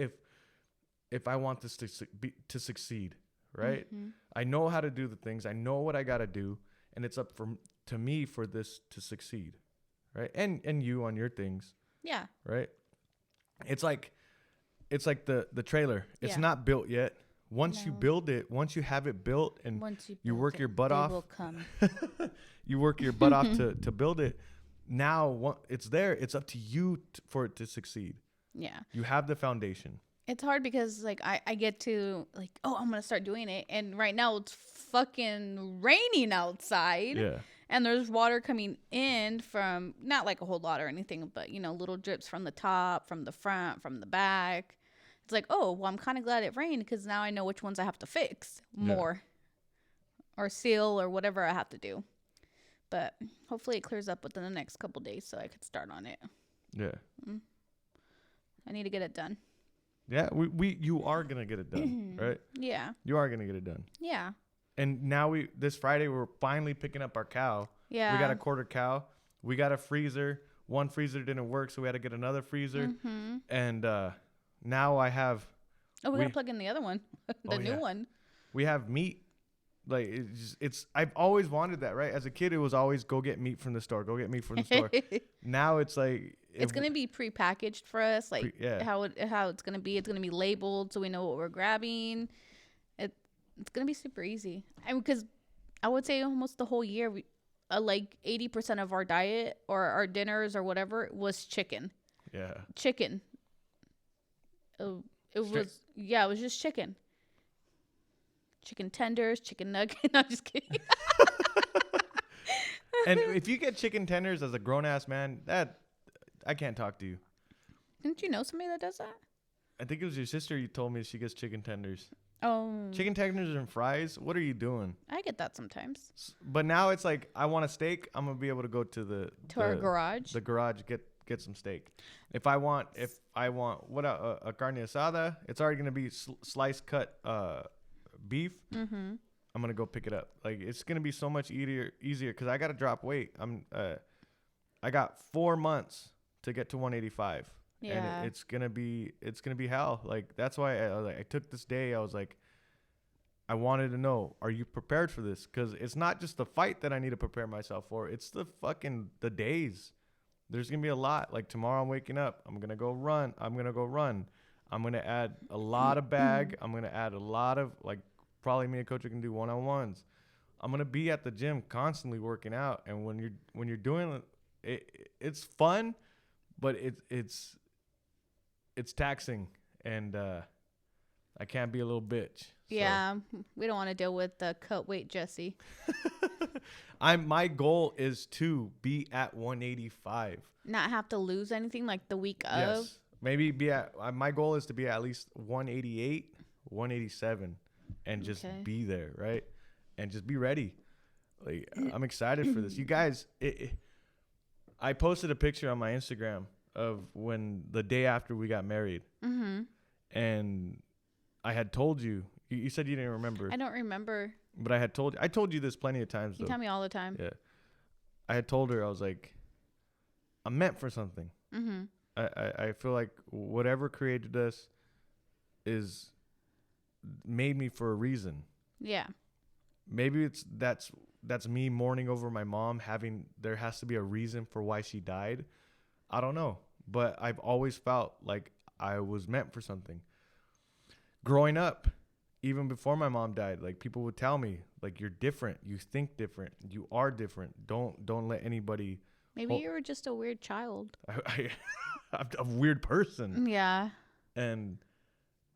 if I want this to succeed, right? Mm-hmm. I know how to do the things. I know what I got to do, and it's up to me for this to succeed. Right. And you on your things. Yeah. Right. It's like the trailer. It's not built yet. Once you build it, once you have it built and you work your butt off, will come. You work your butt off to build it. Now it's there. It's up to you for it to succeed. Yeah. You have the foundation. It's hard because like I get to like, oh, I'm going to start doing it. And right now it's fucking raining outside. Yeah. And there's water coming in from, not like a whole lot or anything, but, little drips from the top, from the front, from the back. It's like, oh, well, I'm kind of glad it rained because now I know which ones I have to fix more or seal or whatever I have to do. But hopefully it clears up within the next couple days so I could start on it. Yeah. I need to get it done. Yeah, you are going to get it done, right? Yeah. You are going to get it done. Yeah. And now this Friday, we're finally picking up our cow. Yeah. We got a quarter cow. We got a freezer. One freezer didn't work, so we had to get another freezer. Mm-hmm. And now I have... Oh, we got to plug in the other one. The new one. We have meat. Like, I've always wanted that, right? As a kid, it was always go get meat from the store. Go get meat from the store. Now it's like... It's going to be prepackaged for us. Like, how it's going to be. It's going to be labeled so we know what we're grabbing. It's going to be super easy. Because I would say almost the whole year, like 80% of our diet or our dinners or whatever was chicken. Yeah. Chicken. It was just chicken. Chicken tenders, chicken nuggets. No, I'm just kidding. And if you get chicken tenders as a grown-ass man, I can't talk to you. Didn't you know somebody that does that? I think it was your sister. You told me she gets chicken tenders. Oh. Chicken tenders and fries? What are you doing? I get that sometimes. But now it's like, I want a steak. I'm going to be able to go to our garage. The garage, get some steak. If I want what a carne asada, it's already gonna be sliced cut beef. Mm-hmm. I'm gonna go pick it up. Like it's gonna be so much easier because I gotta drop weight. I got 4 months to get to 185. Yeah. And it's gonna be hell. Like that's why I took this day. I was like, I wanted to know, are you prepared for this? Because it's not just the fight that I need to prepare myself for. It's the days. There's gonna be a lot. Like tomorrow, I'm waking up. I'm gonna go run. I'm gonna add a lot of bag. I'm gonna add a lot of like probably me and coach can do one-on-ones. I'm gonna be at the gym constantly working out. And when you're doing it, it's fun, but it's taxing, and I can't be a little bitch. Yeah, we don't want to deal with the cut weight Jesse. My goal is to be at 185. Not have to lose anything like the week of. Yes. Maybe be at my goal is to be at least 188, 187 and just be there, right? And just be ready. Like I'm excited for this. You guys, I posted a picture on my Instagram of when the day after we got married. Mm-hmm. And I had told you. You said you didn't remember. I don't remember. But I told you this plenty of times. You tell me all the time. Yeah. I had told her, I was like, I'm meant for something. Mm-hmm. I feel like whatever created us is made me for a reason. Yeah. Maybe that's me mourning over my mom, there has to be a reason for why she died. I don't know. But I've always felt like I was meant for something. Growing up, even before my mom died, like people would tell me, like, you're different, you think different, you are different. Don't let anybody. Maybe you were just a weird child. I'm a weird person. Yeah. And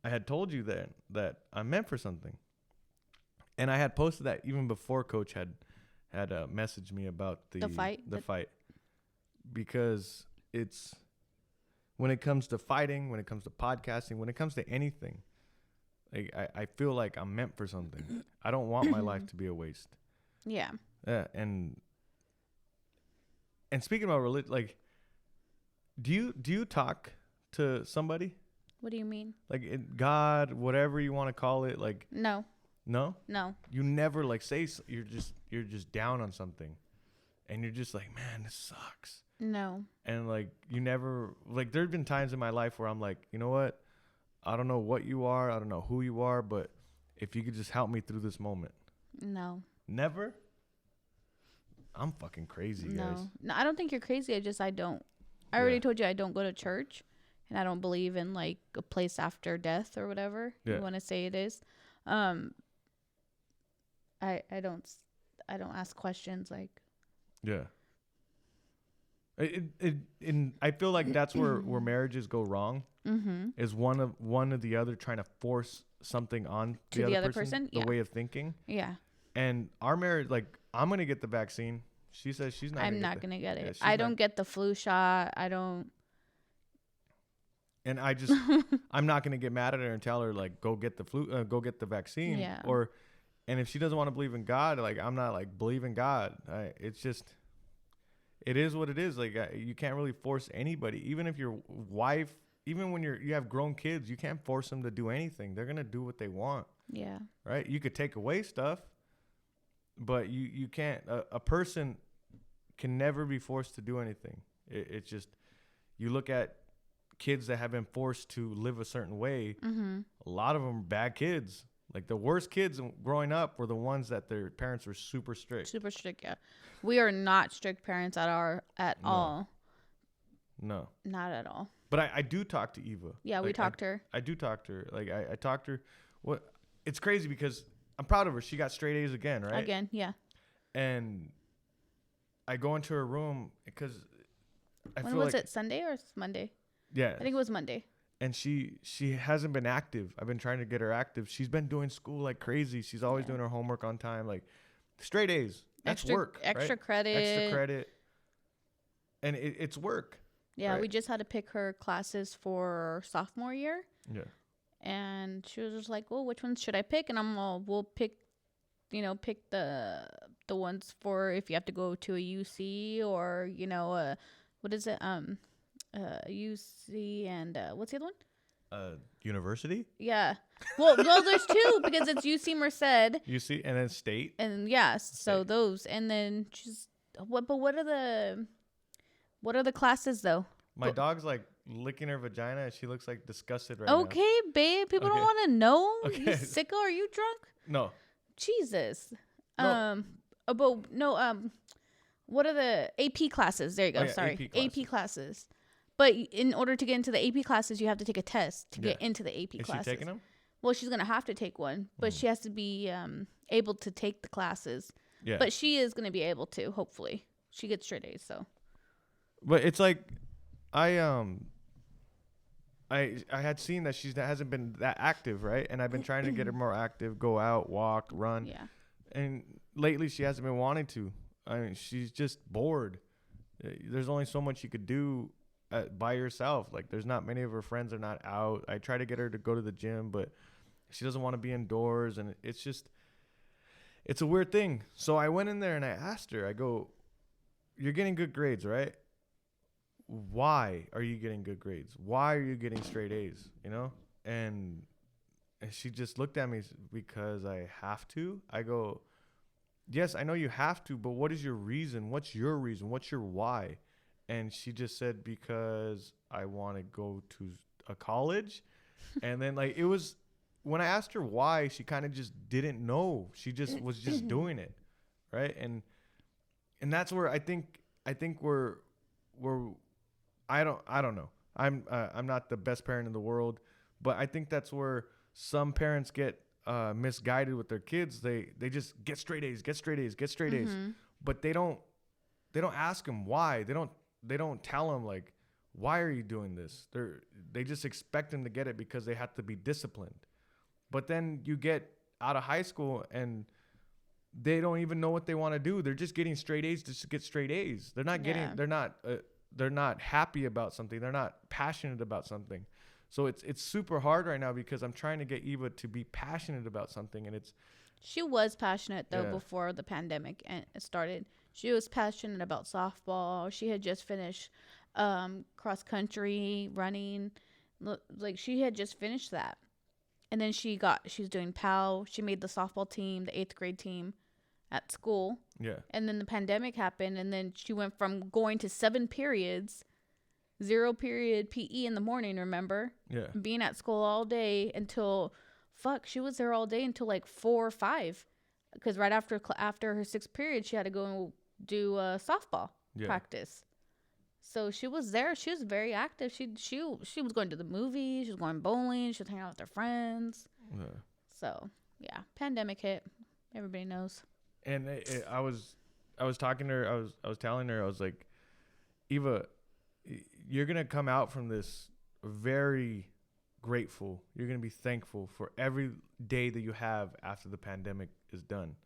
I had told you that I'm meant for something. And I had posted that even before Coach had messaged me about the fight. Because it's when it comes to fighting, when it comes to podcasting, when it comes to anything. Like, I feel like I'm meant for something. I don't want my life to be a waste. Yeah. Yeah, and speaking about religion, like, do you talk to somebody? What do you mean? Like God, whatever you want to call it, like. No. No? No. You never like say you're just down on something, and you're just like, man, this sucks. No. And like you never like there've been times in my life where I'm like, you know what? I don't know what you are. I don't know who you are, but if you could just help me through this moment. No. Never? I'm fucking crazy, guys. No, I don't think you're crazy. I don't. I already told you I don't go to church, and I don't believe in like a place after death or whatever you want to say it is. I don't ask questions like. Yeah. I feel like that's where marriages go wrong. Mm-hmm. Is one of the other trying to force something on the other person the way of thinking. Yeah. And our marriage, like, I'm gonna get the vaccine. She says she's not. I'm not gonna get it. I don't get the flu shot. I don't. And I'm not gonna get mad at her and tell her like go get the vaccine. Yeah. And if she doesn't want to believe in God, like I'm not like believe in God. It's just. It is what it is. Like you can't really force anybody, even if your wife, even when you have grown kids, you can't force them to do anything. They're gonna do what they want. Yeah. Right. You could take away stuff, but you can't. A person can never be forced to do anything. It's just you look at kids that have been forced to live a certain way. Mm-hmm. A lot of them are bad kids. Like the worst kids growing up were the ones that their parents were super strict. Super strict, yeah. We are not strict parents at all. No. Not at all. But I do talk to Eva. Yeah, we talked to her. I do talk to her. Like I talked to her. What? It's crazy because I'm proud of her. She got straight A's again, right? Again, yeah. And I go into her room because when was it? Sunday or Monday? Yeah. I think it was Monday. And she hasn't been active. I've been trying to get her active. She's been doing school like crazy. She's always doing her homework on time. Like straight A's. That's work. Extra right? credit. Extra credit. And it's work. Yeah, right? We just had to pick her classes for sophomore year. Yeah. And she was just like, well, which ones should I pick? And we'll pick the ones for if you have to go to a UC or, what is it? UC and what's the other one? University. Yeah. Well, no, there's two because it's UC Merced. UC and then State. And yeah, so State. Those, and then just what? But what are the classes though? My dog's like licking her vagina, and she looks like disgusted right now. Okay, babe. People don't want to know. Okay. You sicko? Are you drunk? No. Jesus. No. But no. What are the AP classes? There you go. Sorry, AP classes. But in order to get into the AP classes, you have to take a test to get into the AP classes. Is she taking them? Well, she's going to have to take one, but she has to be able to take the classes. Yeah. But she is going to be able to, hopefully. She gets straight A's, so. But it's like, I had seen that she hasn't been that active, right? And I've been trying to get her more active, go out, walk, run. Yeah. And lately she hasn't been wanting to. I mean, she's just bored. There's only so much you could do by yourself. Like, there's not many of her friends are not out. I try to get her to go to the gym, but she doesn't want to be indoors, and it's a weird thing. So I went in there and I asked her, I go, you're getting good grades, right? Why are you getting good grades? Why are you getting straight A's? You know? And she just looked at me, because I have to. I go, yes, I know you have to, but what is your reason? What's your reason? What's your why? And she just said, because I want to go to a college. And then, like, it was, when I asked her why, she kind of just didn't know. She just was just doing it, right? And that's where I think we're I don't know. I'm not the best parent in the world, but I think that's where some parents get misguided with their kids. They just get straight A's, A's, but they don't ask them why. They don't tell them, like, why are you doing this? They just expect them to get it because they have to be disciplined. But then you get out of high school and they don't even know what they want to do. They're just getting straight A's just to get straight A's. They're not getting. They're not happy about something. They're not passionate about something. So it's super hard right now because I'm trying to get Eva to be passionate about something, and she was passionate though before the pandemic started. She was passionate about softball. She had just finished cross country running. Like, she had just finished that. And then she was doing PAL. She made the softball team, the 8th grade team at school. Yeah. And then the pandemic happened, and then she went from going to 7 periods, 0 period PE in the morning, remember? Yeah. Being at school all day until, she was there all day until like 4 or 5. Because right after her 6th period, she had to go do softball practice. So she was there. She was very active. She was going to the movies. She was going bowling. She was hanging out with her friends. Yeah. So yeah, pandemic hit. Everybody knows. And I was talking to her. I was telling her, I was like, Eva, you're gonna come out from this very grateful. You're gonna be thankful for every day that you have after the pandemic is done.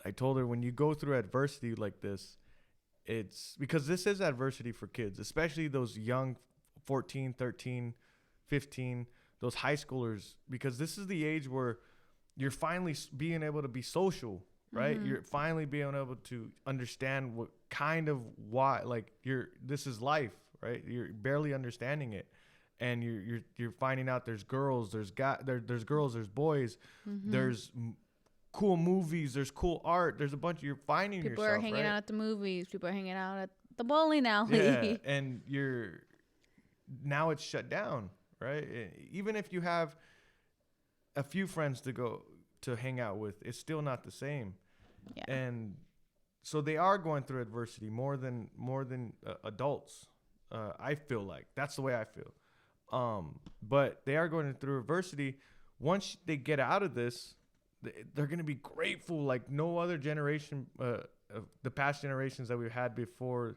I told her, when you go through adversity like this, it's because this is adversity for kids, especially those young 14, 13, 15, those high schoolers, because this is the age where you're finally being able to be social, right? Mm-hmm. You're finally being able to understand what kind of why, like, this is life, right? You're barely understanding it. And you're finding out there's girls, there's girls, there's boys, there's cool movies, there's cool art, there's a bunch. You're finding people yourself. People are hanging out at the movies. People are hanging out at the bowling alley. Yeah, and now it's shut down, right? Even if you have a few friends to go to hang out with, it's still not the same. Yeah. And so they are going through adversity more than adults. I feel like that's the way I feel. But they are going through adversity. Once they get out of this, they're going to be grateful like no other generation, of the past generations that we've had before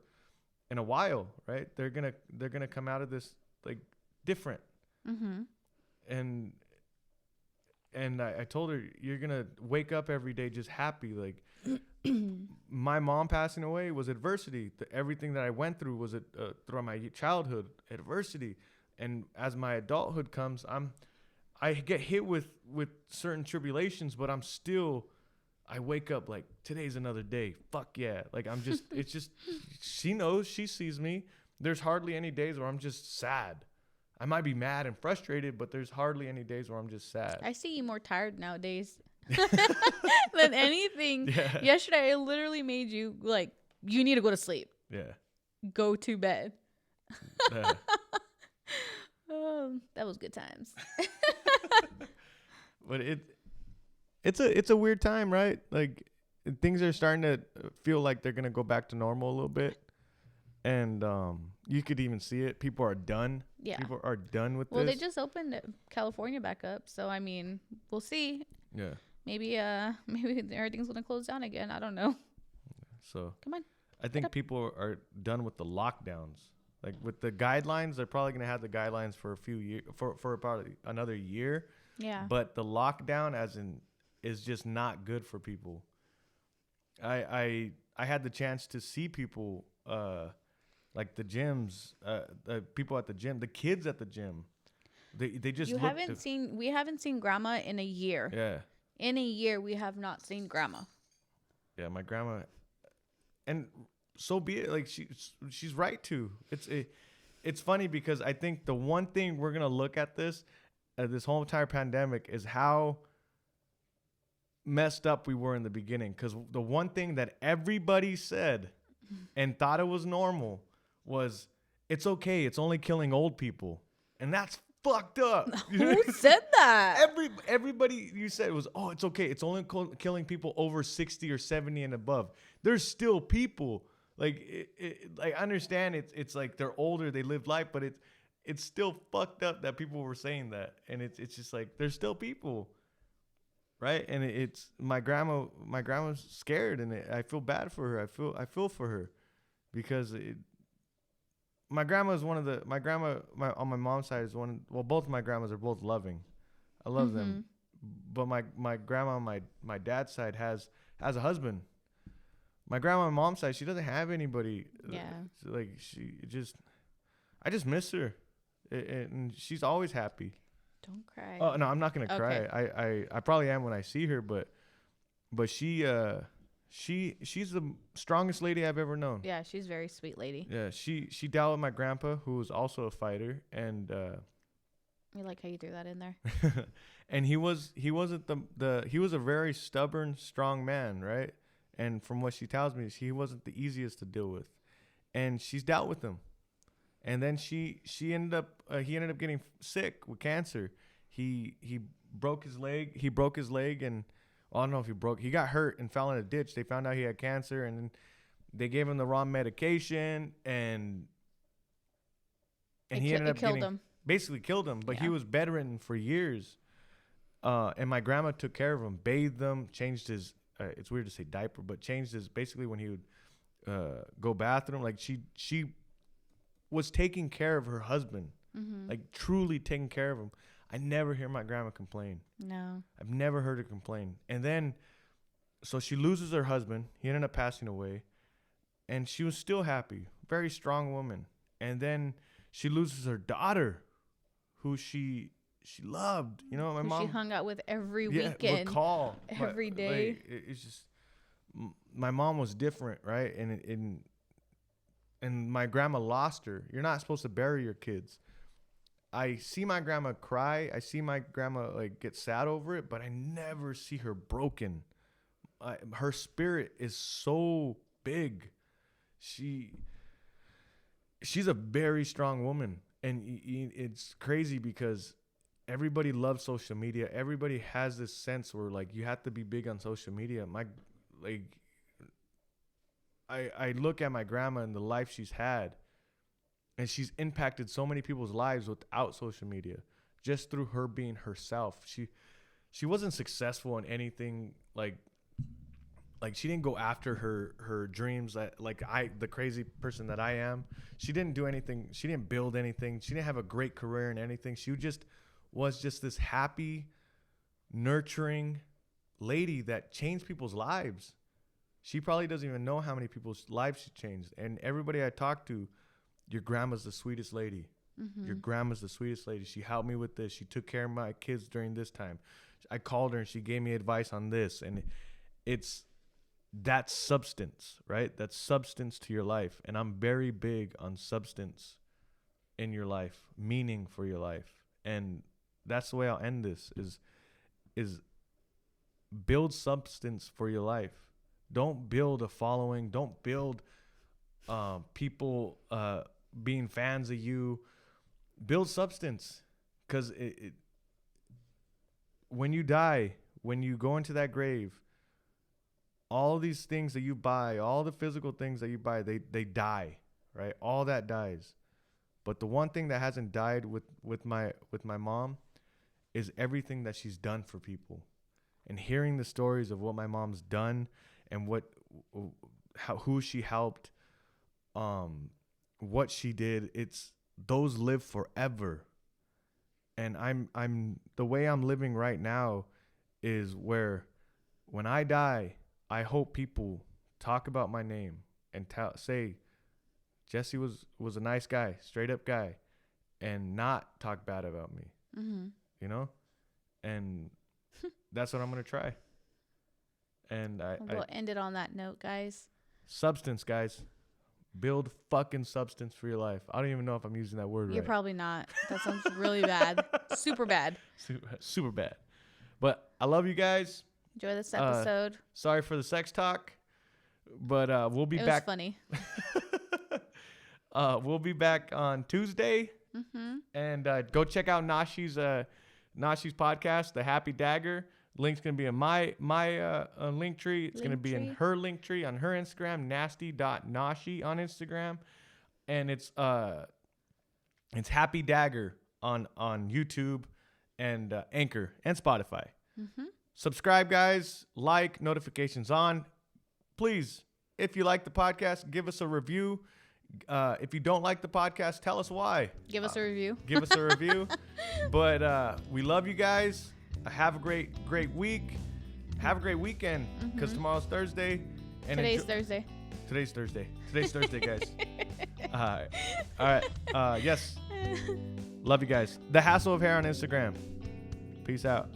in a while, right? They're going to come out of this like different. Mm-hmm. And I told her, you're going to wake up every day just happy. Like, my mom passing away was adversity. Everything that I went through was throughout my childhood, adversity. And as my adulthood comes, I get hit with certain tribulations, but I wake up like, today's another day. Fuck yeah. Like, it's just, she knows, she sees me. there's hardly any days where I'm just sad. I might be mad and frustrated, but there's hardly any days where I'm just sad. I see you more tired nowadays than anything. Yeah. Yesterday, I literally made you like, you need to go to sleep. Yeah. Go to bed. That was good times. But it's a weird time, right? Like things are starting to feel like they're gonna go back to normal a little bit. And you could even see it. People are done. Yeah. People are done with this. Well, they just opened California back up. So, I mean, we'll see. Yeah. Maybe everything's going to close down again. I don't know. So, come on. I think people are done with the lockdowns. Like with the guidelines, they're probably going to have the guidelines for a few years, for probably another year. Yeah. But the lockdown is just not good for people. I had the chance to see people like the gyms, people at the gym, the kids at the gym. They just we haven't seen grandma in a year. Yeah. In a year we have not seen grandma. Yeah, my grandma, and so be it. Like she's right too. It's funny because I think the one thing we're gonna look at this whole entire pandemic is how messed up we were in the beginning. Because the one thing that everybody said and thought it was normal was, it's okay, it's only killing old people. And that's fucked up. Who said that? Everybody you said was, oh, it's okay, it's only killing people over 60 or 70 and above. There's still people. Like, like I understand it's like they're older, they live life, but it's still fucked up that people were saying that. And it's just like, there's still people. Right? And it's my grandma's scared, and I feel bad for her. I feel for her because my grandma is on my mom's side is both of my grandmas are both loving. I love them. But my grandma on my dad's side has a husband. My grandma on my mom's side, she doesn't have anybody. Yeah. Like I just miss her. And she's always happy. Don't cry. Oh no, I'm not gonna cry. I probably am when I see her, but she's the strongest lady I've ever known. Yeah, she's a very sweet lady. Yeah, she dealt with my grandpa, who was also a fighter, and I like how you threw that in there. and he was a very stubborn, strong man, right? And from what she tells me, he wasn't the easiest to deal with, and she's dealt with him. And then he ended up getting sick with cancer. He broke his leg. And I don't know if he got hurt and fell in a ditch. They found out he had cancer, and they gave him the wrong medication, and he ended up basically killed him. But he was bedridden for years. And my grandma took care of him, bathed him, changed his it's weird to say diaper, but changed his, basically when he would go bathroom, like she was taking care of her husband, like truly taking care of him. I never hear my grandma complain. No. I've never heard her complain. And then, so she loses her husband. He ended up passing away. And she was still happy. Very strong woman. And then she loses her daughter, who she loved. You know, my mom. She hung out with every weekend. Would call. Every day. Like, it's just, my mom was different, right? And my grandma lost her. You're not supposed to bury your kids. I see my grandma cry. I see my grandma like get sad over it, but I never see her broken. Her spirit is so big. She's a very strong woman, and it's crazy because everybody loves social media. Everybody has this sense where like you have to be big on social media. I look at my grandma and the life she's had, and she's impacted so many people's lives without social media, just through her being herself. She wasn't successful in anything like she didn't go after her dreams the crazy person that I am. She didn't do anything. She didn't build anything. She didn't have a great career in anything. She was just this happy, nurturing lady that changed people's lives. She probably doesn't even know how many people's lives she changed. And everybody I talk to, your grandma's the sweetest lady. Mm-hmm. Your grandma's the sweetest lady. She helped me with this. She took care of my kids during this time. I called her and she gave me advice on this. And that's substance, right? That's substance to your life. And I'm very big on substance in your life, meaning for your life. And that's the way I'll end this is build substance for your life. Don't build a following. Don't build people being fans of you. Build substance, because when you die, when you go into that grave, all these things that you buy, all the physical things that you buy, they die, right? All that dies. But the one thing that hasn't died with my mom is everything that she's done for people. And hearing the stories of what my mom's done and who she helped, what she did, those live forever. And I'm the way I'm living right now is where when I die, I hope people talk about my name and say Jesse was a nice guy, straight up guy, and not talk bad about me. Mm-hmm. You know? And that's what I'm going to try. And we'll end it on that note, guys. Substance, guys. Build fucking substance for your life. I don't even know if I'm using that word right. You're probably not. That sounds really bad. Super bad. Super bad. But I love you guys. Enjoy this episode. Sorry for the sex talk, but we'll be back. It was funny. We'll be back on Tuesday. Mm-hmm. And go check out Nashi's podcast, The Happy Dagger. Link's going to be in my link tree. It's going to be in her link tree on her Instagram, nasty.nashi on Instagram. And it's Happy Dagger on YouTube and Anchor and Spotify. Mm-hmm. Subscribe, guys. Like, notifications on. Please, if you like the podcast, give us a review. If you don't like the podcast, tell us why. Give us a review. Give us a review. But we love you guys. Have a great week. Have a great weekend, because tomorrow's Thursday. And Today's Thursday. Today's Thursday. Today's Thursday, guys. All right. Yes. Love you guys. The Hassle of Hair on Instagram. Peace out.